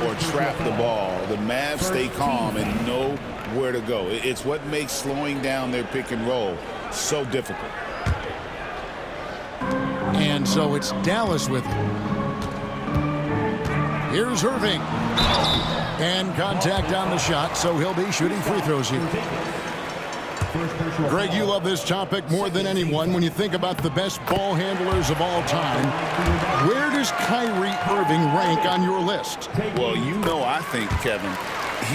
or trap the ball. The Mavs stay calm and know where to go. It's what makes slowing down their pick and roll so difficult. And so it's Dallas with it. Here's Irving. And contact on the shot, so he'll be shooting free throws here. Greg, you love this topic more than anyone. When you think about the best ball handlers of all time, where does Kyrie Irving rank on your list? Well, you know, I think, Kevin,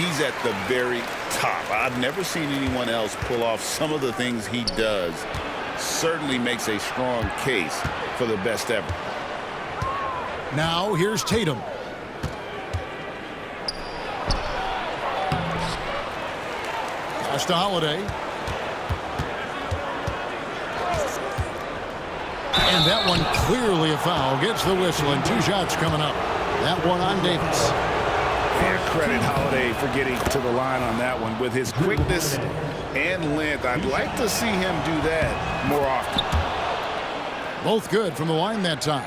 he's at the very top. I've never seen anyone else pull off some of the things he does. Certainly makes a strong case for the best ever. Now, here's Tatum. Pass to Holiday. And that one clearly a foul. Gets the whistle, and 2 shots coming up. That one on Davis. Yeah, credit Holiday for getting to the line on that one. With his quickness and length, I'd like to see him do that more often. Both good from the line that time.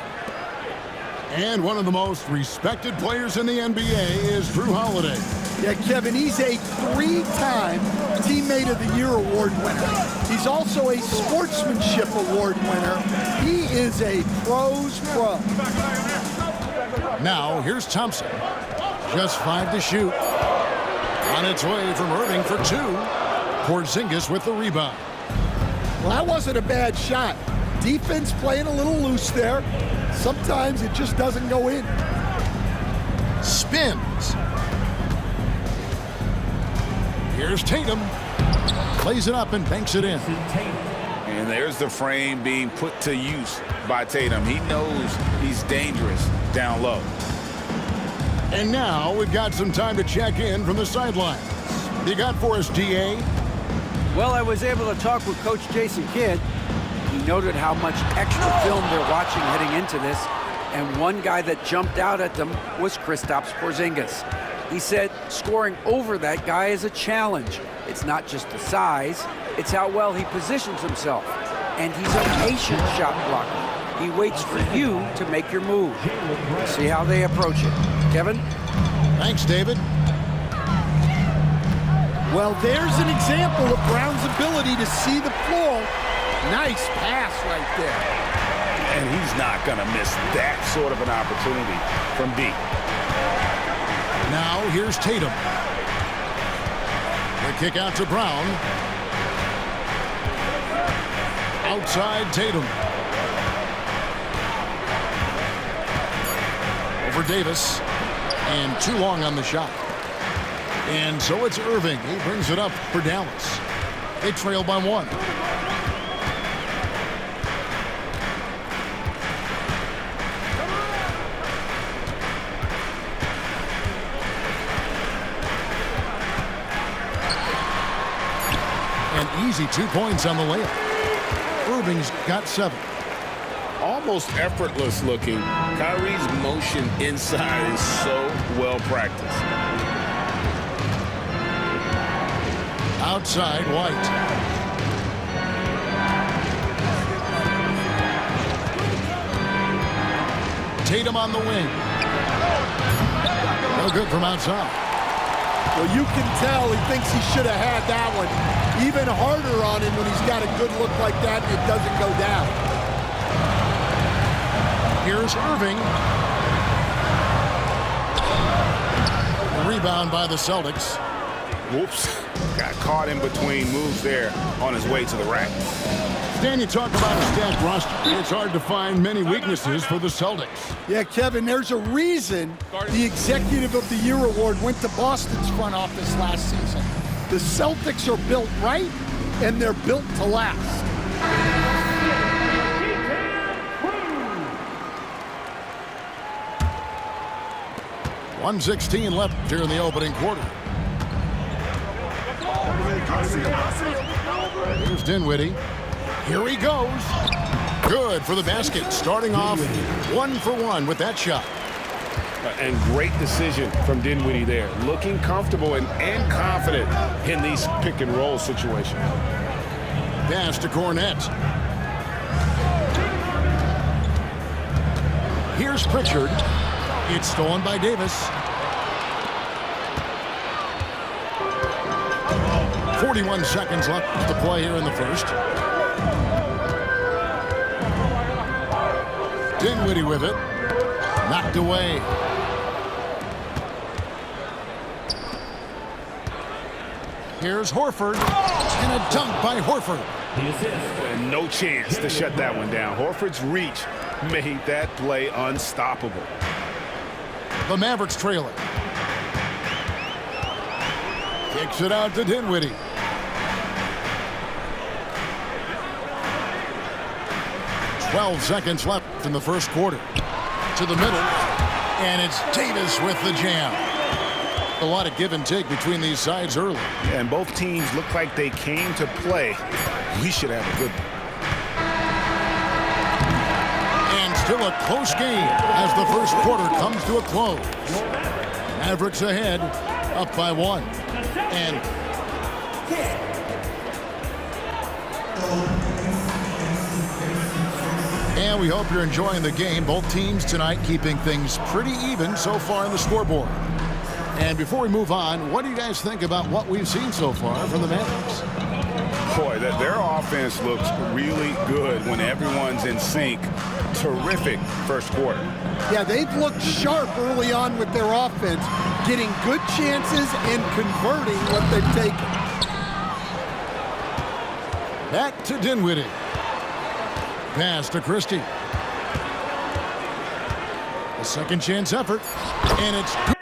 And one of the most respected players in the NBA is Jrue Holiday. Yeah, Kevin, he's a 3-time Teammate of the Year award winner. He's also a Sportsmanship Award winner. He is a pro's pro. Now, here's Thompson. Just 5 to shoot. On its way from Irving for 2. Porzingis with the rebound. Well, that wasn't a bad shot. Defense playing a little loose there. Sometimes it just doesn't go in. Spins. Here's Tatum. Plays it up and banks it in. And there's the frame being put to use by Tatum. He knows he's dangerous down low. And now we've got some time to check in from the sidelines. You got for us, DA? Well, I was able to talk with Coach Jason Kidd. He noted how much extra film they're watching heading into this, and one guy that jumped out at them was Kristaps Porzingis. He said scoring over that guy is a challenge. It's not just the size, it's how well he positions himself. And he's a patient shot blocker. He waits for you to make your move. See how they approach it. Kevin? Thanks, David. Well, there's an example of Brown's ability to see the floor. Nice pass right there. And he's not going to miss that sort of an opportunity from deep. Now here's Tatum. The kick out to Brown. Outside Tatum. Over Davis. And too long on the shot. And so it's Irving. He brings it up for Dallas. They trail by 1. Easy 2 points on the layup. Irving's got 7. Almost effortless looking. Kyrie's motion inside is so well practiced. Outside White. Tatum on the wing. No good from outside. Well, you can tell he thinks he should have had that one. Even harder on him when he's got a good look like that and it doesn't go down. Here's Irving. Rebound by the Celtics. Whoops. Got caught in between moves there on his way to the rack. Dan, you talk about a stacked roster. It's hard to find many weaknesses for the Celtics. Yeah, Kevin, there's a reason the Executive of the Year award went to Boston's front office last season. The Celtics are built right, and they're built to last. 1:16 left here in the opening quarter. Here's Dinwiddie. Here he goes. Good for the basket. Starting off 1 for 1 with that shot. And great decision from Dinwiddie there. Looking comfortable and confident in these pick and roll situations. Pass to Cornette. Here's Pritchard. It's stolen by Davis. 41 seconds left to play here in the first. Dinwiddie with it. Knocked away. Here's Horford. And a dunk by Horford. And no chance to shut that one down. Horford's reach made that play unstoppable. The Mavericks trail it. Kicks it out to Dinwiddie. "12 seconds left in the first quarter." To the middle. And it's Davis with the jam. A lot of give and take between these sides early. Yeah, and both teams look like they came to play. We should have a good one. And still a close game as the first quarter comes to a close. Mavericks ahead, up by 1. And we hope you're enjoying the game. Both teams tonight keeping things pretty even so far on the scoreboard. And before we move on, what do you guys think about what we've seen so far from the Mavericks? Boy, their offense looks really good when everyone's in sync. Terrific first quarter. Yeah, they've looked sharp early on with their offense, getting good chances and converting what they've taken. Back to Dinwiddie. Pass to Christie. A second chance effort, and it's good.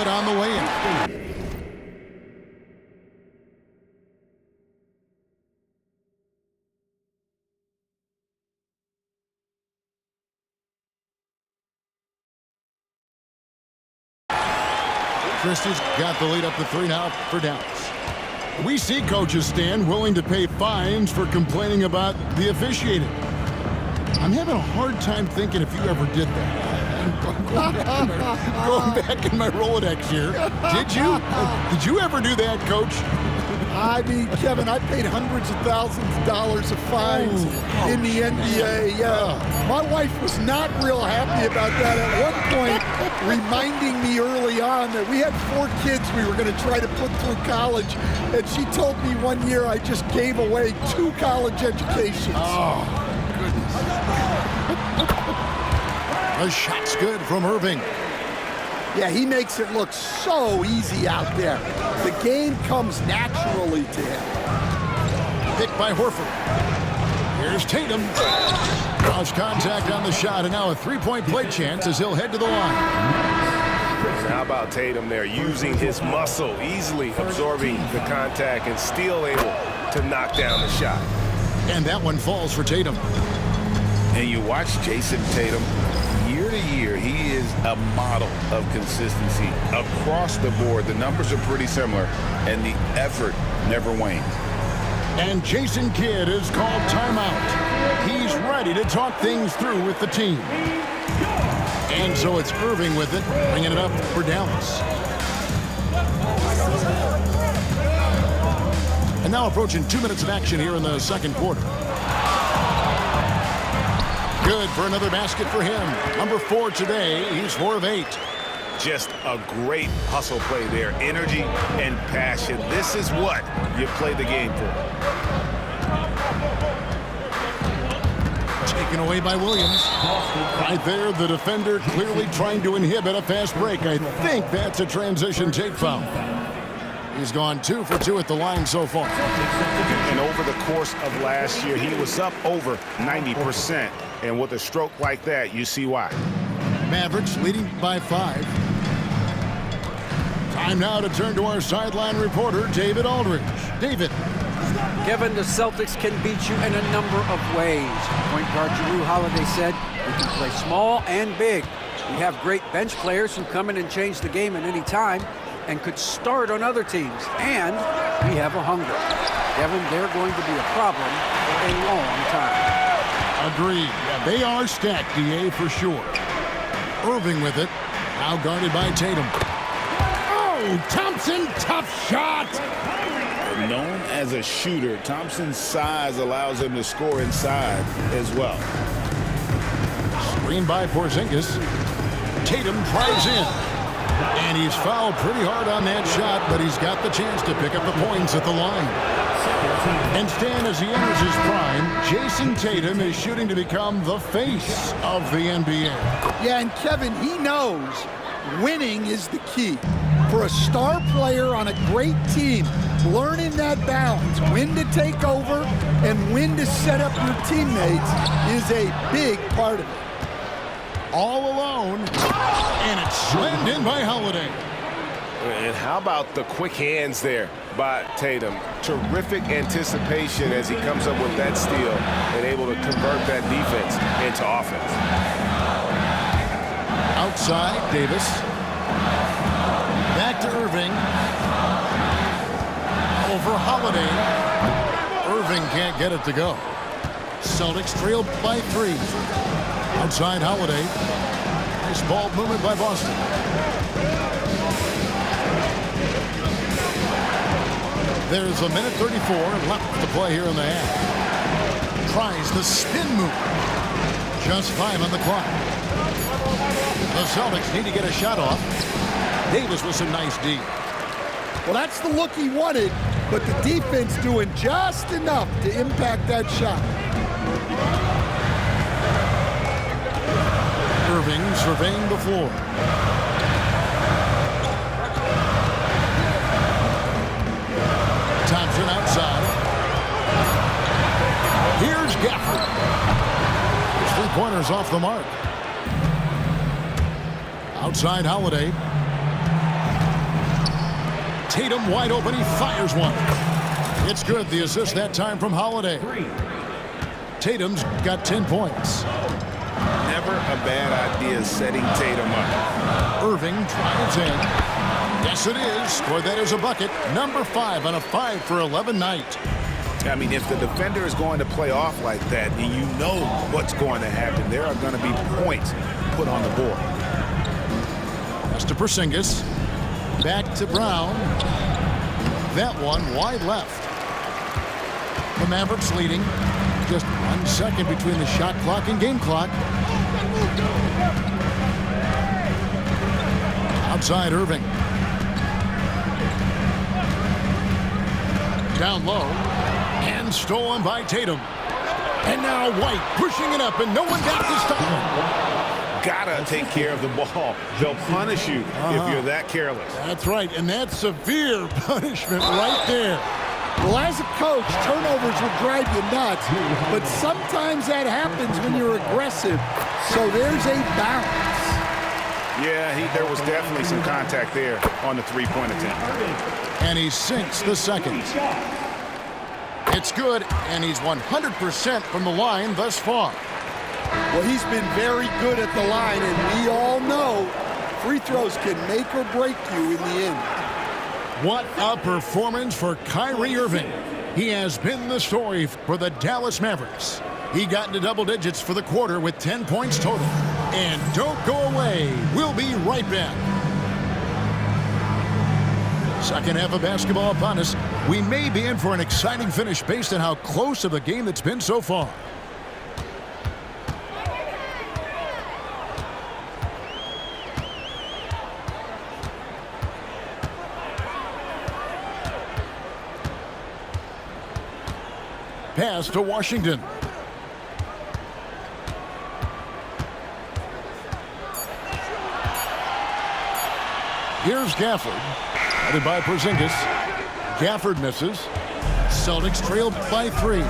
On the way in. Christie's got the lead up to 3 now for Dallas. We see coaches stand willing to pay fines for complaining about the officiating. I'm having a hard time thinking if you ever did that. Going back in my Rolodex here. Did you? Did you ever do that, Coach? I mean, Kevin, I paid hundreds of thousands of dollars of fines in the NBA. Yeah. My wife was not real happy about that at one point, reminding me early on that we had 4 kids we were going to try to put through college. And she told me one year I just gave away 2 college educations. Oh, goodness. The shot's good from Irving. Yeah, he makes it look so easy out there. The game comes naturally to him. Picked by Horford. Here's Tatum. Cross contact on the shot, and now a 3-point play chance as he'll head to the line. How about Tatum there, using his muscle, easily absorbing the contact and still able to knock down the shot. And that one falls for Tatum. And you watch Jason Tatum. Year to year, he is a model of consistency across the board. The numbers are pretty similar, and the effort never wanes. And Jason Kidd is called timeout. He's ready to talk things through with the team. And so it's Irving with it, bringing it up for Dallas. And now approaching 2 minutes of action here in the second quarter. Good good for another basket for him. Number 4 today. He's 4 of 8. Just a great hustle play there. Energy and passion. This is what you play the game for. Taken away by Williams. Right there, the defender clearly trying to inhibit a fast break. I think that's a transition take foul. He's gone 2 for 2 at the line so far. And over the course of last year, he was up over 90%. And with a stroke like that, you see why. Mavericks leading by 5. Time now to turn to our sideline reporter, David Aldridge. David. Kevin, the Celtics can beat you in a number of ways. Point guard GOOOO Holiday said, we can play small and big. We have great bench players who come in and change the game at any time and could start on other teams. And we have a hunger. Kevin, they're going to be a problem for a long time. Agreed. Yeah, they are stacked, DA, for sure. Irving with it. Now guarded by Tatum. Oh, Thompson, tough shot. Known as a shooter, Thompson's size allows him to score inside as well. Screen by Porzingis. Tatum tries in. And he's fouled pretty hard on that shot, but he's got the chance to pick up the points at the line. And Stan, as he enters his prime, Jason Tatum is shooting to become the face of the NBA. Yeah, and Kevin, he knows winning is the key. For a star player on a great team, learning that balance, when to take over and when to set up your teammates, is a big part of it. All alone, and it's slammed in by Holiday. And how about the quick hands there by Tatum? Terrific anticipation as he comes up with that steal and able to convert that defense into offense. Outside, Davis. Back to Irving. Over Holiday. Irving can't get it to go. Celtics trailed by 3. Outside Holiday. Nice ball movement by Boston. There's a minute 34 left to play here in the half. Tries the spin move. Just 5 on the clock. The Celtics need to get a shot off. Davis with some nice D. Well, that's the look he wanted, but the defense doing just enough to impact that shot. Irving surveying the floor. Thompson outside. Here's Gafford. His 3-pointers off the mark. Outside Holiday. Tatum wide open. He fires one. It's good. The assist that time from Holiday. Tatum's got 10 points. Never a bad idea setting Tatum up. Irving drives in. Yes, it is. Scored that as a bucket. Number 5 on a 5 for 11 night. I mean, if the defender is going to play off like that, and you know what's going to happen, there are going to be points put on the board. That's to Porzingis. Back to Brown. That one wide left. The Mavericks leading. Just 1 second between the shot clock and game clock. Outside Irving. Down low. And stolen by Tatum. And now White pushing it up, and no one got to stop him. Gotta take care of the ball. They'll punish you if you're that careless. That's right, and that's severe punishment right there. Well, as a coach, turnovers will drive you nuts, but sometimes that happens when you're aggressive. So there's a balance. Yeah, there was definitely some contact there on the 3-point attempt. And he sinks the second. It's good, and he's 100% from the line thus far. Well, he's been very good at the line, and we all know free throws can make or break you in the end. What a performance for Kyrie Irving. He has been the story for the Dallas Mavericks. He got into double digits for the quarter with 10 points total. And don't go away. We'll be right back. Second half of basketball upon us. We may be in for an exciting finish based on how close of a game it's been so far. Pass to Washington. Here's Gafford. Headed by Porzingis. Gafford misses. Celtics trailed by 3.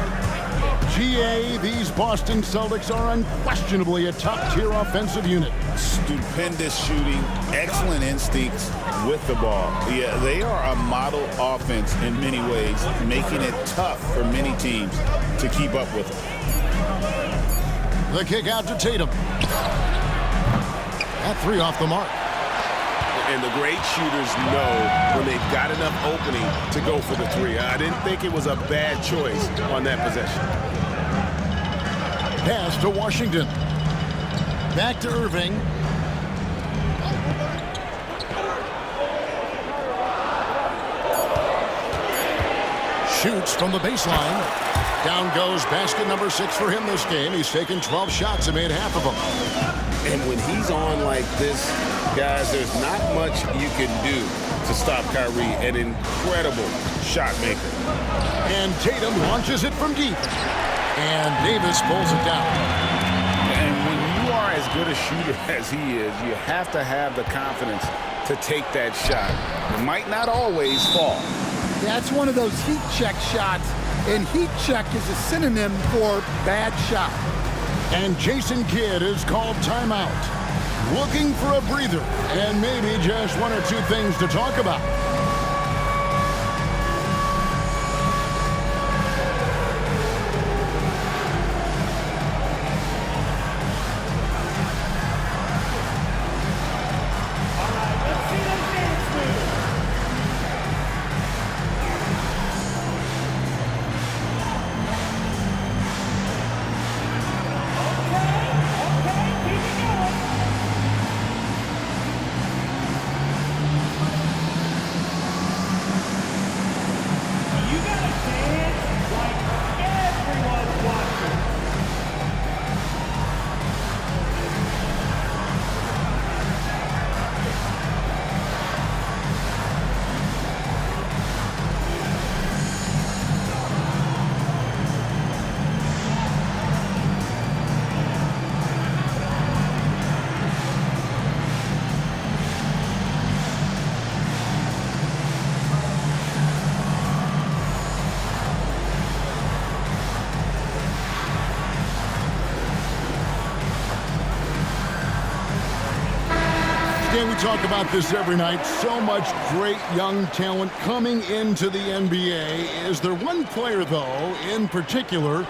GA, these Boston Celtics are unquestionably a top-tier offensive unit. Stupendous shooting, excellent instincts with the ball. Yeah, they are a model offense in many ways, making it tough for many teams to keep up with them. The kick out to Tatum. That 3 off the mark. And the great shooters know when they've got enough opening to go for the 3. I didn't think it was a bad choice on that possession. Pass to Washington. Back to Irving. Shoots from the baseline. Down goes basket number 6 for him this game. He's taken 12 shots and made half of them. And when he's on like this, guys, there's not much you can do to stop Kyrie, an incredible shot maker. And Tatum launches it from deep. And Davis pulls it down. And when you are as good a shooter as he is, you have to have the confidence to take that shot. It might not always fall. That's one of those heat check shots, and heat check is a synonym for bad shot. And Jason Kidd is called timeout. Looking for a breather and maybe just 1 or 2 things to talk about. We talk about this every night. So much great young talent coming into the NBA. Is there one player, though, in particular,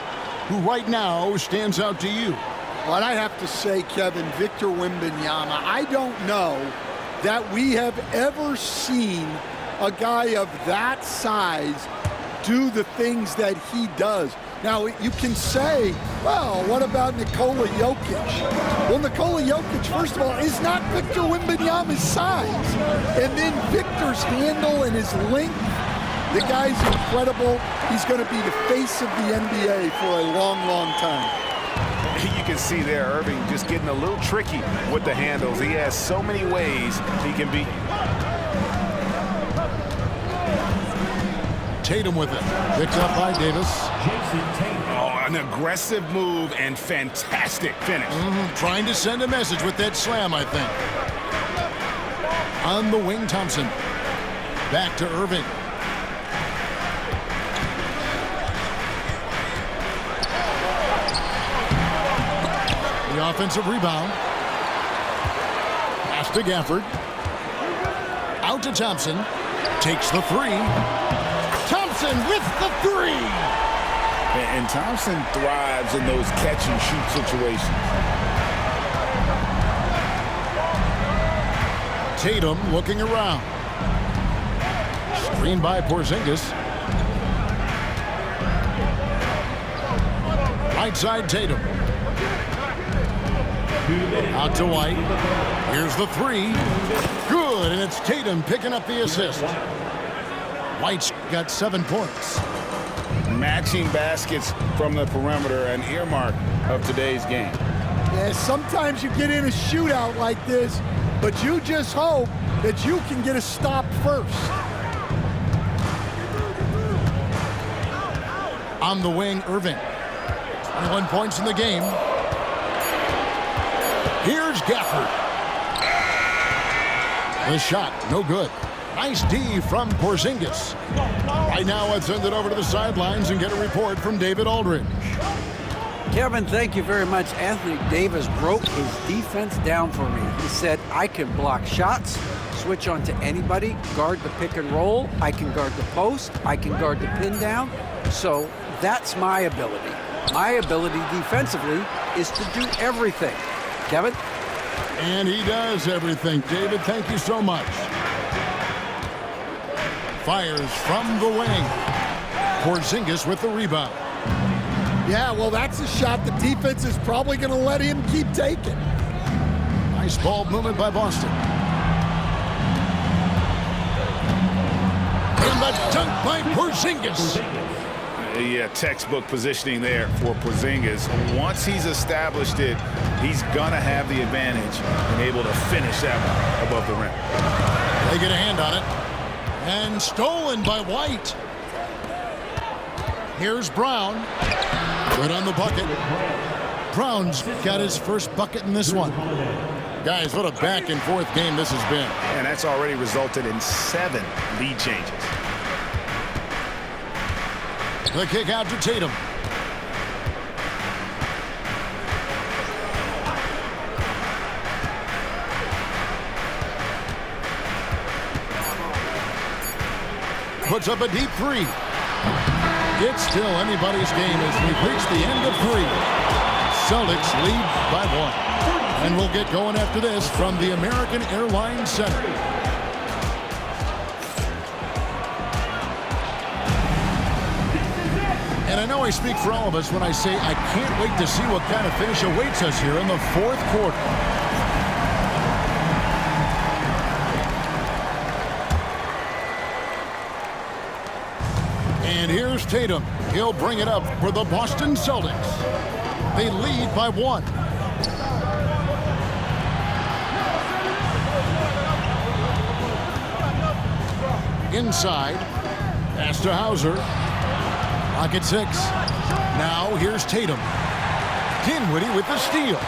who right now stands out to you? Well, I have to say, Kevin, Victor Wembanyama. I don't know that we have ever seen a guy of that size do the things that he does. Now, you can say, well, what about Nikola Jokic? Well, Nikola Jokic, first of all, is not Victor Wembanyama's size. And then Victor's handle and his length, the guy's incredible. He's going to be the face of the NBA for a long, long time. You can see there Irving just getting a little tricky with the handles. He has so many ways he can be. Tatum with it. Picked up by Davis. Oh, an aggressive move and fantastic finish. Trying to send a message with that slam, I think. On the wing, Thompson. Back to Irving. The offensive rebound. Pass to Gafford. Out to Thompson. Takes the 3. Thompson with the 3. And Thompson thrives in those catch-and-shoot situations. Tatum looking around. Screen by Porzingis. Right side Tatum. Out to White. Here's the 3. Good, and it's Tatum picking up the assist. White's got 7 points. Matching baskets from the perimeter, an earmark of today's game. Yeah, sometimes you get in a shootout like this, but you just hope that you can get a stop first. On the wing, Irving. 21 points in the game. Here's Gafford. The shot, no good. Nice D from Porzingis. Right now, let's send it over to the sidelines and get a report from David Aldridge. Kevin, thank you very much. Anthony Davis broke his defense down for me. He said, I can block shots, switch on to anybody, guard the pick and roll, I can guard the post, I can guard the pin down. So that's my ability. My ability defensively is to do everything. Kevin? And he does everything. David, thank you so much. Fires from the wing. Porzingis with the rebound. Yeah, well, that's a shot the defense is probably going to let him keep taking. Nice ball movement by Boston. And the dunk by Porzingis. Yeah, textbook positioning there for Porzingis. Once he's established it, he's going to have the advantage and able to finish that one above the rim. They get a hand on it. And stolen by White. Here's Brown. Good on the bucket. Brown's got his first bucket in this one. Guys, what a back and forth game this has been. And that's already resulted in 7 lead changes. The kick out to Tatum. Puts up a deep three. It's still anybody's game as we've reached the end of 3. Celtics lead by 1. And we'll get going after this from the American Airlines Center. And I know I speak for all of us when I say I can't wait to see what kind of finish awaits us here in the 4th quarter. And here's Tatum. He'll bring it up for the Boston Celtics. They lead by 1. Inside. Pass to Hauser. Lock at 6. Now here's Tatum. Dinwiddie with the steal.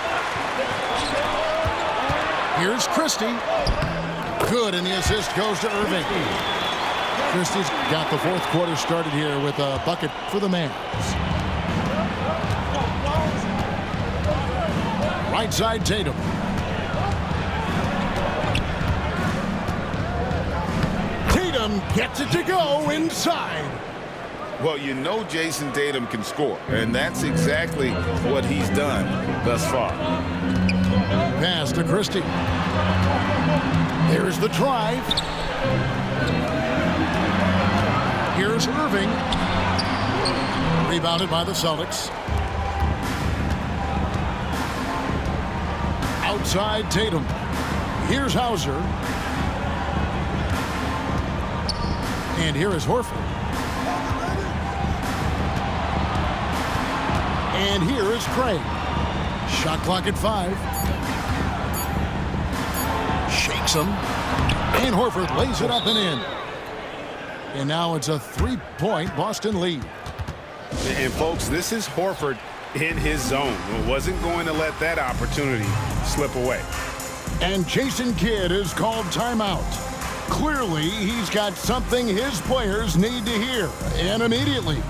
Here's Christie. Good, and the assist goes to Irving. Christie's got the 4th quarter started here with a bucket for the Mavs. Right side, Tatum. Tatum gets it to go inside. Well, you know Jason Tatum can score, and that's exactly what he's done thus far. Pass to Christie. Here's the drive. Here's Irving. Rebounded by the Celtics. Outside Tatum. Here's Hauser. And here is Horford. And here is Craig. Shot clock at 5. Shakes him. And Horford lays it up and in. And now it's a 3-point Boston lead. And folks, this is Horford in his zone. Wasn't going to let that opportunity slip away. And Jason Kidd is called timeout. Clearly, he's got something his players need to hear, and immediately.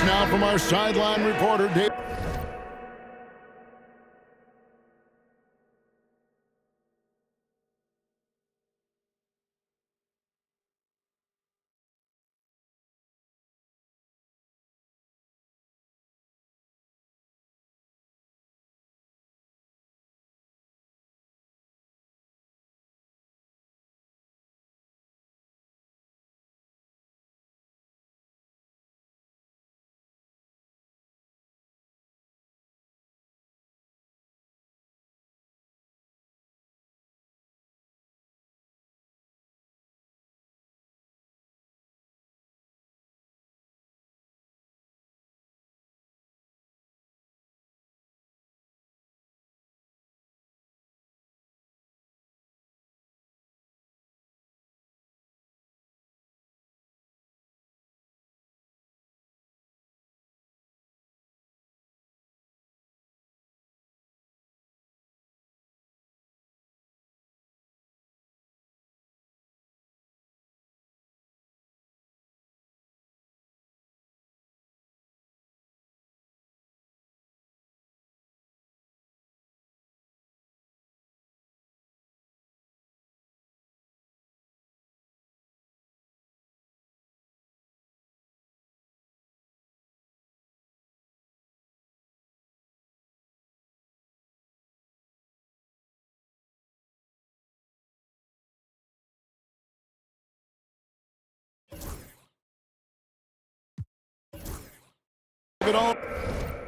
Now from our sideline reporter, Dave.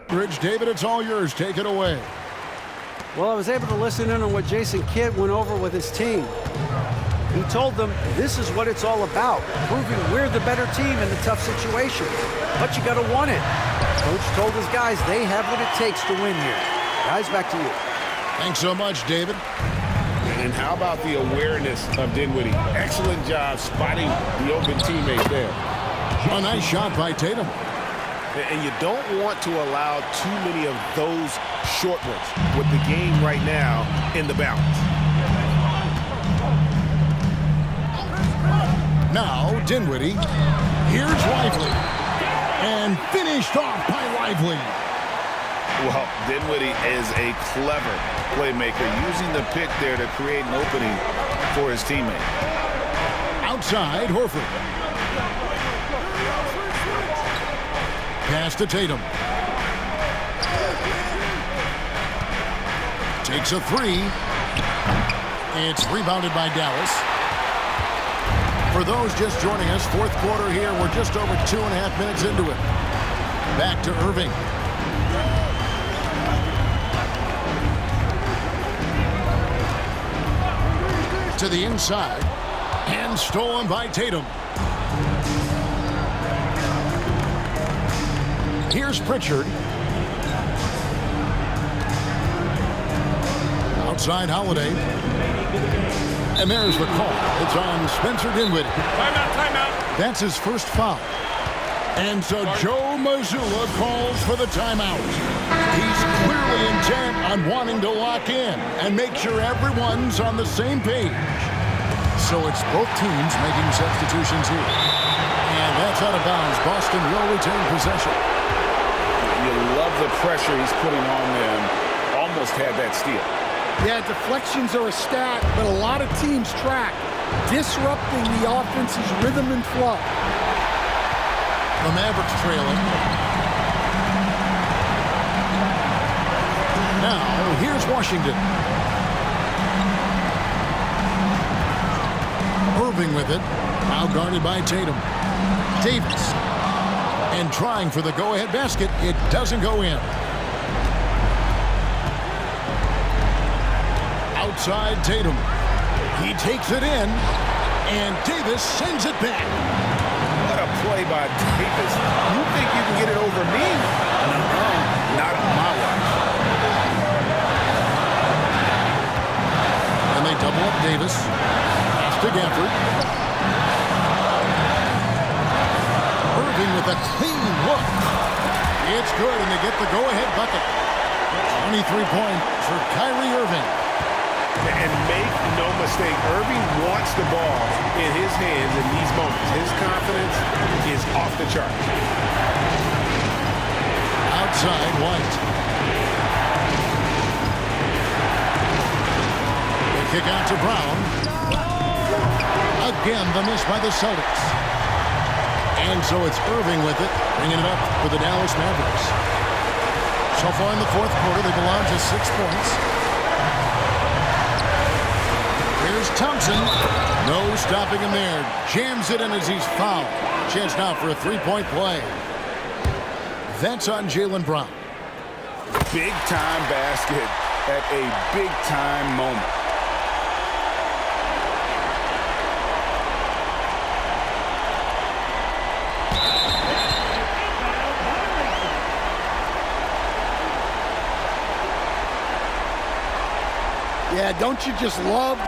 Bridge, David, it's all yours. Take it away. Well, I was able to listen in on what Jason Kidd went over with his team. He told them this is what it's all about, proving we're the better team in the tough situation. But you got to want it. Coach told his guys they have what it takes to win here. Guys, back to you. Thanks so much, David. And how about the awareness of Dinwiddie? Excellent job spotting the open teammate there. A nice shot by Tatum. And you don't want to allow too many of those short ones with the game right now in the balance. Now, Dinwiddie. Here's Lively. And finished off by Lively. Well, Dinwiddie is a clever playmaker, using the pick there to create an opening for his teammate. Outside, Horford. Pass to Tatum. Takes a three. It's rebounded by Dallas. For those just joining us, fourth quarter here. We're just over 2.5 minutes into it. Back to Irving. To the inside. And stolen by Tatum. Here's Pritchard. Outside Holiday. And there's the call. It's on Spencer Dinwiddie. Timeout. That's his first foul. And so Joe Mazzulla calls for the timeout. He's clearly intent on wanting to lock in and make sure everyone's on the same page. So it's both teams making substitutions here. And that's out of bounds. Boston will retain possession. You love the pressure he's putting on them. Almost had that steal. Yeah, deflections are a stat, but a lot of teams track, disrupting the offense's rhythm and flow. The Mavericks trailing. Now, here's Washington. Irving with it. Now guarded by Tatum. Davis. And trying for the go-ahead basket. It doesn't go in. Outside Tatum. He takes it in. And Davis sends it back. What a play by Davis. You think you can get it over me? No, not on my watch. And they double up Davis. Pass to Gafford. Irving with a clean look. It's good, and they get the go-ahead bucket. 23 points for Kyrie Irving. And make no mistake, Irving wants the ball in his hands in these moments. His confidence is off the charts. Outside White. They kick out to Brown. Again, the miss by the Celtics. And so it's Irving with it, bringing it up for the Dallas Mavericks. So far in the fourth quarter, they belong to 6 points. Here's Thompson. No stopping him there. Jams it in as he's fouled. Chance now for a three-point play. That's on Jaylen Brown. Big-time basket at a big-time moment. Yeah, don't you just love